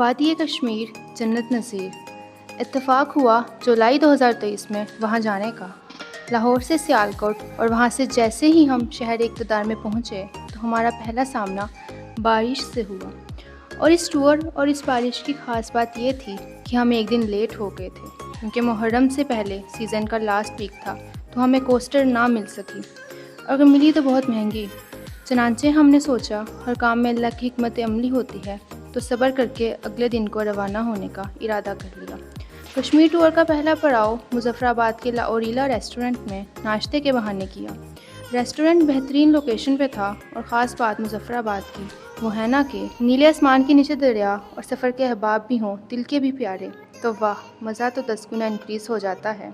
वादी कश्मीर जन्नत नज़ीर। इत्तेफाक हुआ जुलाई 2023 में वहाँ जाने का। लाहौर से सियालकोट और वहाँ से जैसे ही हम शहर इक़्तिदार में पहुँचे तो हमारा पहला सामना बारिश से हुआ। और इस टूर और इस बारिश की ख़ास बात ये थी कि हम एक दिन लेट हो गए थे क्योंकि मुहर्रम से पहले सीज़न का लास्ट वीक था, तो हमें कोस्टर ना मिल सकी। अगर मिली तो बहुत महंगी। चनांचे हमने सोचा हर काम में अल्लाह की हिकमत अमली होती है, तो सब्र करके अगले दिन को रवाना होने का इरादा कर लिया। कश्मीर टूर का पहला पड़ाव मुजफ्फराबाद के लाओरीला रेस्टोरेंट में नाश्ते के बहाने किया। रेस्टोरेंट बेहतरीन लोकेशन पे था और ख़ास बात मुजफ्फराबाद की वो है ना कि नीले आसमान के नीचे दरिया और सफ़र के अहबाब भी हों, दिल के भी प्यारे, तो वाह, मज़ा तो 10 गुना इनक्रीज़ हो जाता है।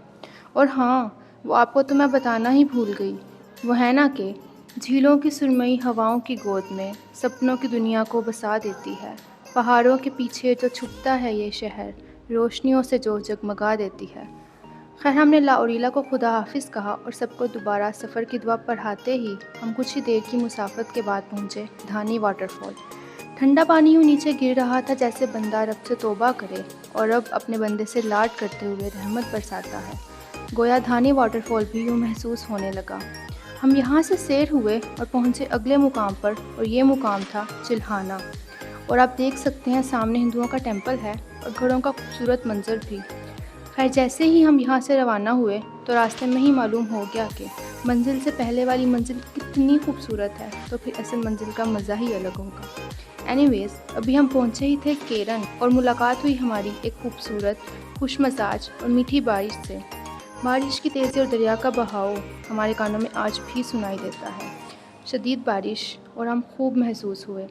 और हाँ, वो आपको तो मैं बताना ही भूल गई, वो है ना कि झीलों की सुरमई हवाओं की गोद में सपनों की दुनिया को बसा देती है। पहाड़ों के पीछे जो छुपता है ये शहर, रोशनियों से जो जगमगा देती है। खैर, हमने लाओरीला को खुदा हाफिज़ कहा और सबको दोबारा सफ़र की दुआ पढ़ाते ही हम कुछ ही देर की मुसाफत के बाद पहुँचे धानी वाटरफॉल। ठंडा पानी यूँ नीचे गिर रहा था जैसे बंदा रब से तौबा करे और अब अपने बंदे से लाड करते हुए रहमत बरसाता है। गोया धानी वाटरफॉल भी यूँ महसूस होने लगा। हम यहाँ से सैर हुए और पहुँचे अगले मुकाम पर, और ये मुकाम था चिल्हाना। और आप देख सकते हैं सामने हिंदुओं का टेंपल है और घरों का खूबसूरत मंजर भी। खैर, जैसे ही हम यहाँ से रवाना हुए तो रास्ते में ही मालूम हो गया कि मंजिल से पहले वाली मंजिल कितनी खूबसूरत है, तो फिर असल मंजिल का मज़ा ही अलग होगा। एनीवेज़, अभी हम पहुँचे ही थे केरन और मुलाकात हुई हमारी एक खूबसूरत, खुश मजाज और मीठी बारिश से। बारिश की तेज़ी और दरिया का बहाव हमारे कानों में आज भी सुनाई देता है। शदीद बारिश और हम खूब महसूस हुए।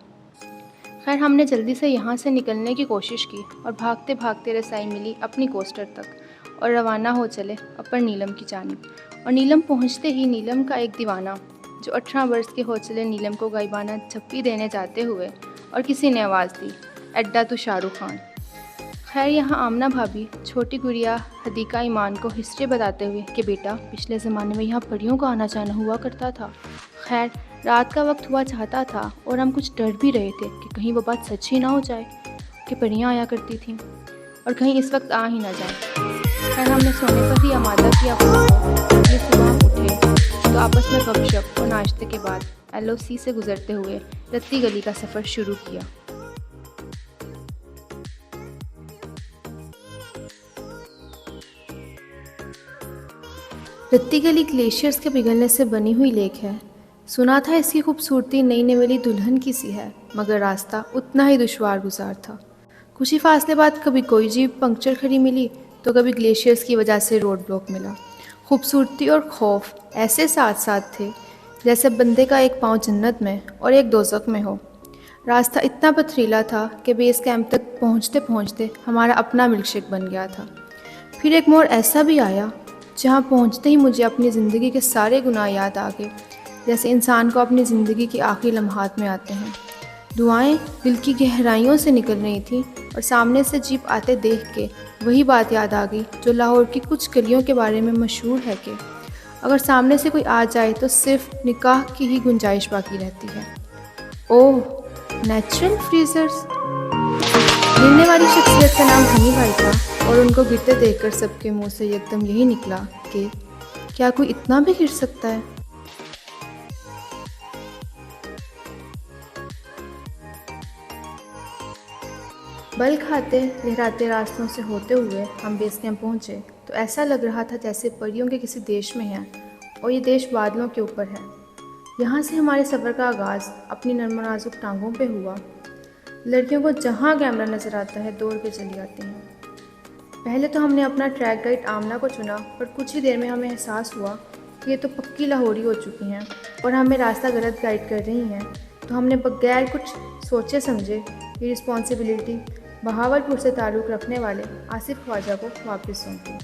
खैर, हमने जल्दी से यहाँ से निकलने की कोशिश की और भागते भागते रसाई मिली अपनी कोस्टर तक और रवाना हो चले अपर नीलम की जानिब। और नीलम पहुँचते ही नीलम का एक दीवाना जो 18 वर्ष के हो चले नीलम को गायबाना झप्पी देने जाते हुए और किसी ने आवाज़ दी, अड्डा तो शाहरुख खान। खैर, यहाँ आमना भाभी छोटी गुड़िया हदीका ईमान को हिस्ट्री बताते हुए कि बेटा, पिछले ज़माने में यहाँ परियों का आना जाना हुआ करता था। खैर, रात का वक्त हुआ चाहता था और हम कुछ डर भी रहे थे कि कहीं वो बात सच ही ना हो जाए कि परियां आया करती थीं और कहीं इस वक्त आ ही ना जाए। खैर, हमने सोने पर ही आमादा किया खुद को। अगली सुबह उठे तो आपस में गपशप और नाश्ते के बाद LOC से गुजरते हुए रत्ती गली का सफ़र शुरू किया। रत्ती गली ग्लेशियर्स के पिघलने से बनी हुई लेक है। सुना था इसकी खूबसूरती नई नवेली दुल्हन की सी है, मगर रास्ता उतना ही दुश्वार गुजार था। कुछ ही फासले बाद कभी कोई जीप पंक्चर खड़ी मिली तो कभी ग्लेशियर्स की वजह से रोड ब्लॉक मिला। खूबसूरती और खौफ ऐसे साथ साथ थे जैसे बंदे का एक पाँव जन्नत में और एक दोज़ख में हो। रास्ता इतना पथरीला था कि बेस कैंप तक पहुँचते पहुँचते हमारा अपना मिल्कशेक बन गया था। फिर एक मोड़ ऐसा भी आया जहाँ पहुँचते ही मुझे अपनी ज़िंदगी के सारे गुनाह याद आ गए, जैसे इंसान को अपनी ज़िंदगी के आखिरी लम्हात में आते हैं। दुआएं दिल की गहराइयों से निकल रही थीं और सामने से जीप आते देख के वही बात याद आ गई जो लाहौर की कुछ गलियों के बारे में मशहूर है कि अगर सामने से कोई आ जाए तो सिर्फ निकाह की ही गुंजाइश बाकी रहती है। ओह, नेचुरल फ्रीजर्स। गिरने वाली शख्सियत का नाम हनी भाई था और उनको गिरते देखकर सबके मुंह से एकदम यही निकला कि क्या कोई इतना भी गिर सकता है। बल खाते लहराते रास्तों से होते हुए हम बेस कैंप पहुँचे तो ऐसा लग रहा था जैसे परियों के किसी देश में हैं और ये देश बादलों के ऊपर है। यहाँ से हमारे सफ़र का आगाज़ अपनी नर्म नाजुक टांगों पे हुआ। लड़कियों को जहाँ कैमरा नज़र आता है दौड़ के चली आती हैं। पहले तो हमने अपना ट्रैक गाइड आमना को चुना, पर कुछ ही देर में हमें एहसास हुआ कि ये तो पक्की लाहौरी हो चुकी हैं और हमें रास्ता गलत गाइड कर रही हैं। तो हमने बगैर कुछ सोचे समझे ये रिस्पॉन्सिबिलिटी बहावलपुर से ताल्लुक़ रखने वाले आसिफ ख्वाजा को वापस सौंपी।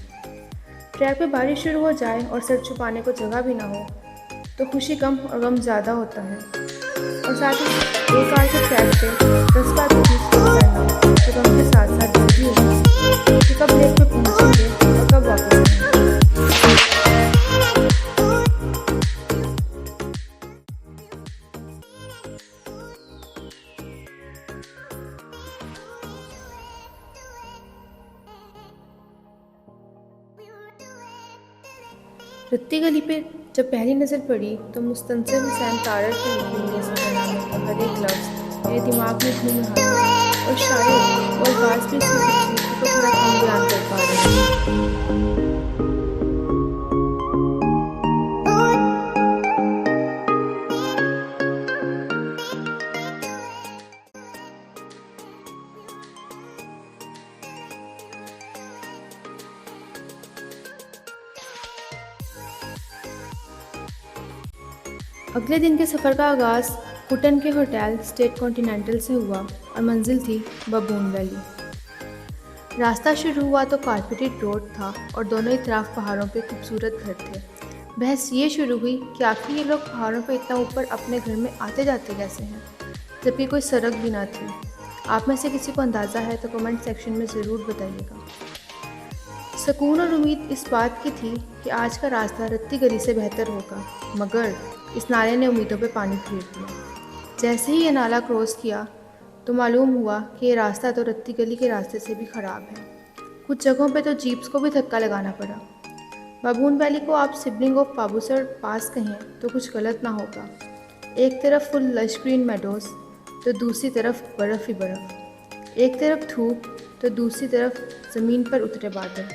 ट्रैक पे बारिश शुरू हो जाए और सर छुपाने को जगह भी ना हो तो खुशी कम और गम ज़्यादा होता है। और साथ ही एक कार के ट्रैक पे 10 बार तो करना तो गम के साथ साथ डर भी होगा कि कब लेक पे पहुँचेंगे और कब वापस आएंगे। रत्ती गली पे जब पहली नज़र पड़ी तो मुस्तनसिर हुसैन तारड़ के लिखे हुए सफ़रनामे का हर एक लफ्ज़ मेरे दिमाग में घूम रहा था और शायद वो अल्फाज भी इसकी खूबसूरती को थोड़ा कम बयान कर पा रहे थे। अगले दिन के सफ़र का आगाज़ कुटन के होटल स्टेट कॉन्टिनेंटल से हुआ और मंजिल थी बबून वैली। रास्ता शुरू हुआ तो कारपेटेड रोड था और दोनों ही तरफ पहाड़ों पे खूबसूरत घर थे। बहस ये शुरू हुई कि आखिर ये लोग पहाड़ों पे इतना ऊपर अपने घर में आते जाते कैसे हैं, जबकि कोई सड़क भी ना थी। आप में से किसी को अंदाज़ा है तो कमेंट सेक्शन में ज़रूर बताइएगा। सुकून और उम्मीद इस बात की थी कि आज का रास्ता रत्ती गली से बेहतर होगा, मगर इस नाले ने उम्मीदों पे पानी फेर दिया। जैसे ही ये नाला क्रॉस किया तो मालूम हुआ कि ये रास्ता तो रत्ती गली के रास्ते से भी ख़राब है। कुछ जगहों पे तो जीप्स को भी धक्का लगाना पड़ा। बबून वैली को आप सिबलिंग ऑफ पाबूसर पास कहें तो कुछ गलत ना होगा। एक तरफ फुल लश ग्रीन मेडोज़ तो दूसरी तरफ बर्फ़ ही बर्फ़, एक तरफ धूप तो दूसरी तरफ ज़मीन पर उतरे बादल।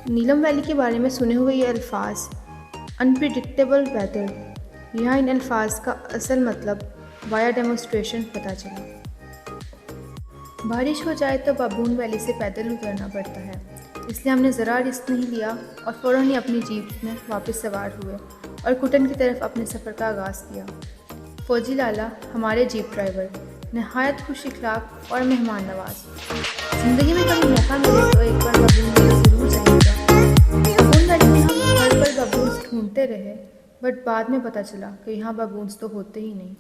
नीलम वैली के बारे में सुने हुए ये अल्फाज अनप्रिडिक्टेबल वेदर, यहाँ इन अल्फाज का असल मतलब वाया डेमोस्ट्रेशन पता चला। बारिश हो जाए तो बबून वैली से पैदल उतरना पड़ता है, इसलिए हमने ज़रा रिस्क नहीं लिया और फ़ौरन ही अपनी जीप में वापस सवार हुए और कुटन की तरफ अपने सफ़र का आगाज़ किया। फ़ौजी लाला हमारे जीप ड्राइवर नहायत खुश इखलाक और मेहमान नवाज। ज़िंदगी में कभी मौका मिले तो एक बार बबून वैली ज़रूर जाइएगा। बबून वैली में हम हर पल बबून्स ढूंढते रहे, बट बाद में पता चला कि यहाँ बबून्स तो होते ही नहीं।